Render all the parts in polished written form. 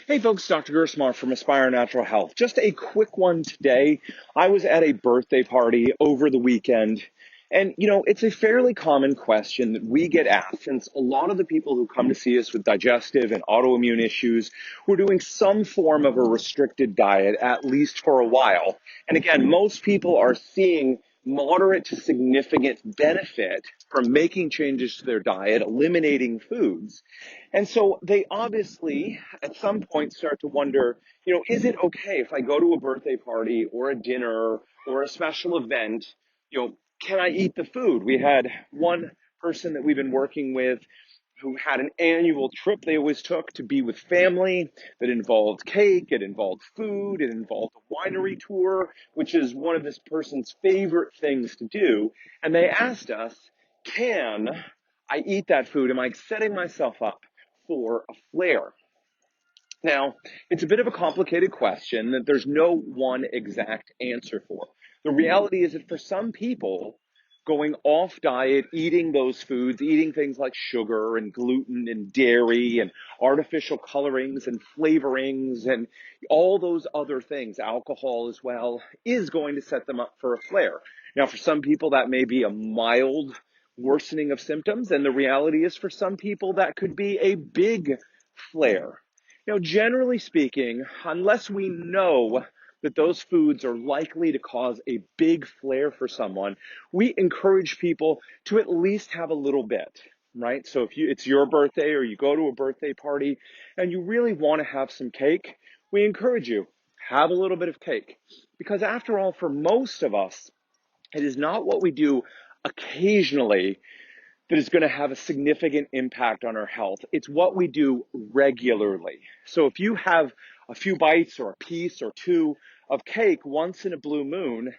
Hey folks, Dr. Gerstmar from Aspire Natural Health. Just a quick one today. I was at a birthday party over the weekend, and it's a fairly common question that we get asked. And a lot of the people who come to see us with digestive and autoimmune issues, we're doing some form of a restricted diet, at least for a while. And again, most people are seeing moderate to significant benefit from making changes to their diet, eliminating foods. And so they obviously, at some point, start to wonder, is it okay if I go to a birthday party or a dinner or a special event, can I eat the food? We had one person that we've been working with who had an annual trip they always took to be with family that involved cake, it involved food, it involved a winery tour, which is one of this person's favorite things to do. And they asked us, can I eat that food? Am I setting myself up for a flare? Now, it's a bit of a complicated question that there's no one exact answer for. The reality is that for some people, going off diet, eating those foods, eating things like sugar and gluten and dairy and artificial colorings and flavorings and all those other things, alcohol as well, is going to set them up for a flare. Now, for some people, that may be a mild worsening of symptoms, and the reality is for some people, that could be a big flare. Generally speaking, unless we know that those foods are likely to cause a big flare for someone, we encourage people to at least have a little bit, right? So if it's your birthday or you go to a birthday party and you really want to have some cake, we encourage you, have a little bit of cake. Because after all, for most of us, it is not what we do occasionally that is going to have a significant impact on our health. It's what we do regularly. So if you have a few bites or a piece or two of cake once in a blue moon,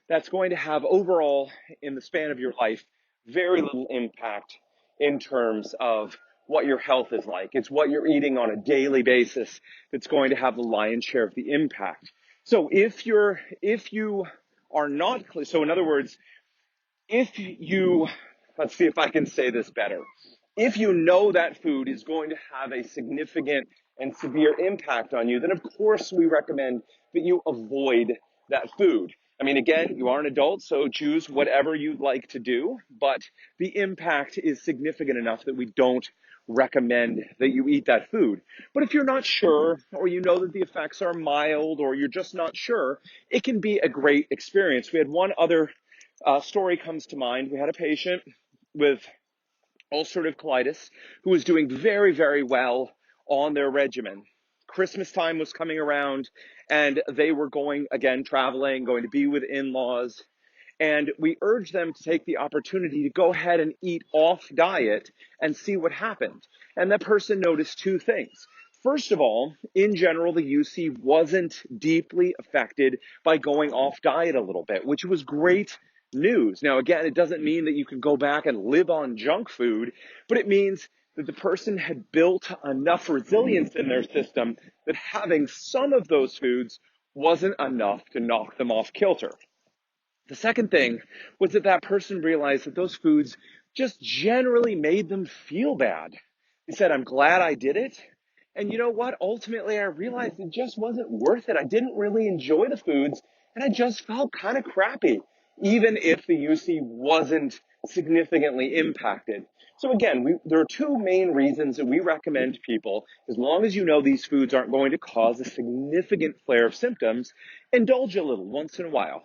that's going to have overall, in the span of your life, very little impact in terms of what your health is like. It's what you're eating on a daily basis that's going to have the lion's share of the impact. So if you are not, so in other words, if you, let's see if I can say this better. If you know that food is going to have a significant and severe impact on you, then of course we recommend that you avoid that food. I mean, again, you are an adult, so choose whatever you'd like to do, but the impact is significant enough that we don't recommend that you eat that food. But if you're not sure, or you know that the effects are mild, or you're just not sure, it can be a great experience. We had one other story comes to mind. We had a patient with ulcerative colitis who was doing very, very well on their regimen. Christmas time was coming around and they were going, again, traveling, going to be with in-laws. And we urged them to take the opportunity to go ahead and eat off diet and see what happened. And that person noticed two things. First of all, in general, the UC wasn't deeply affected by going off diet a little bit, which was great news. Now, again, it doesn't mean that you can go back and live on junk food, but it means that the person had built enough resilience in their system that having some of those foods wasn't enough to knock them off kilter. The second thing was that that person realized that those foods just generally made them feel bad. He said, I'm glad I did it. And you know what? Ultimately, I realized it just wasn't worth it. I didn't really enjoy the foods, and I just felt kind of crappy, even if the UC wasn't significantly impacted. So again, there are two main reasons that we recommend people, as long as you know these foods aren't going to cause a significant flare of symptoms, indulge a little once in a while.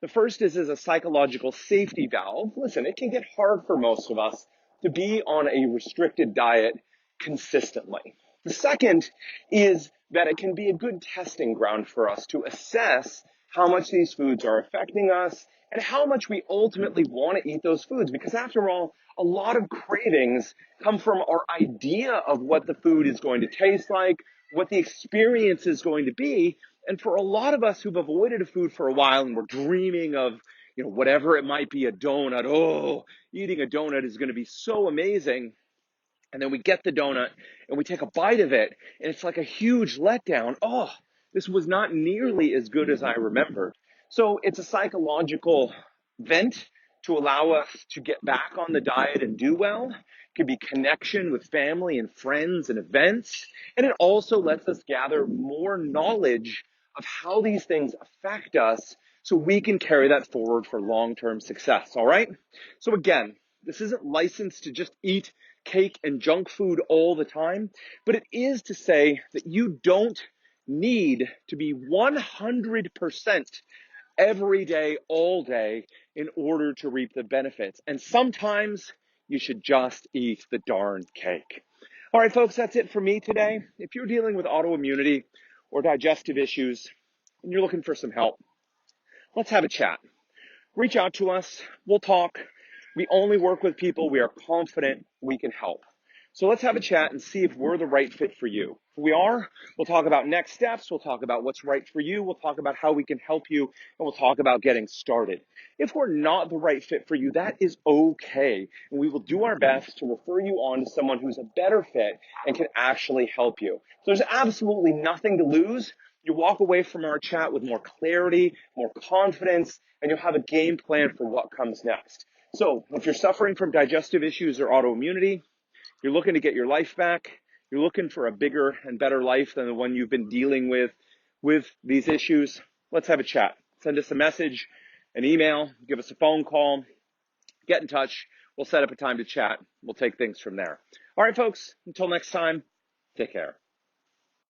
The first is as a psychological safety valve. Listen, it can get hard for most of us to be on a restricted diet consistently. The second is that it can be a good testing ground for us to assess how much these foods are affecting us and how much we ultimately want to eat those foods. Because after all, a lot of cravings come from our idea of what the food is going to taste like, what the experience is going to be. And for a lot of us who've avoided a food for a while and we're dreaming of, whatever it might be, a donut. Oh, eating a donut is going to be so amazing. And then we get the donut and we take a bite of it and it's like a huge letdown. Oh, this was not nearly as good as I remembered. So it's a psychological vent to allow us to get back on the diet and do well. It can be connection with family and friends and events. And it also lets us gather more knowledge of how these things affect us so we can carry that forward for long-term success, all right? So again, this isn't licensed to just eat cake and junk food all the time, but it is to say that you don't need to be 100% every day, all day, in order to reap the benefits. And sometimes you should just eat the darn cake. All right, folks, that's it for me today. If you're dealing with autoimmunity or digestive issues and you're looking for some help, let's have a chat. Reach out to us. We'll talk. We only work with people we are confident we can help. So let's have a chat and see if we're the right fit for you. If we are, we'll talk about next steps. We'll talk about what's right for you. We'll talk about how we can help you. And we'll talk about getting started. If we're not the right fit for you, that is okay. And we will do our best to refer you on to someone who's a better fit and can actually help you. So there's absolutely nothing to lose. You walk away from our chat with more clarity, more confidence, and you'll have a game plan for what comes next. So if you're suffering from digestive issues or autoimmunity, you're looking to get your life back, you're looking for a bigger and better life than the one you've been dealing with these issues, let's have a chat. Send us a message, an email, give us a phone call, get in touch. We'll set up a time to chat. We'll take things from there. All right, folks, until next time, take care.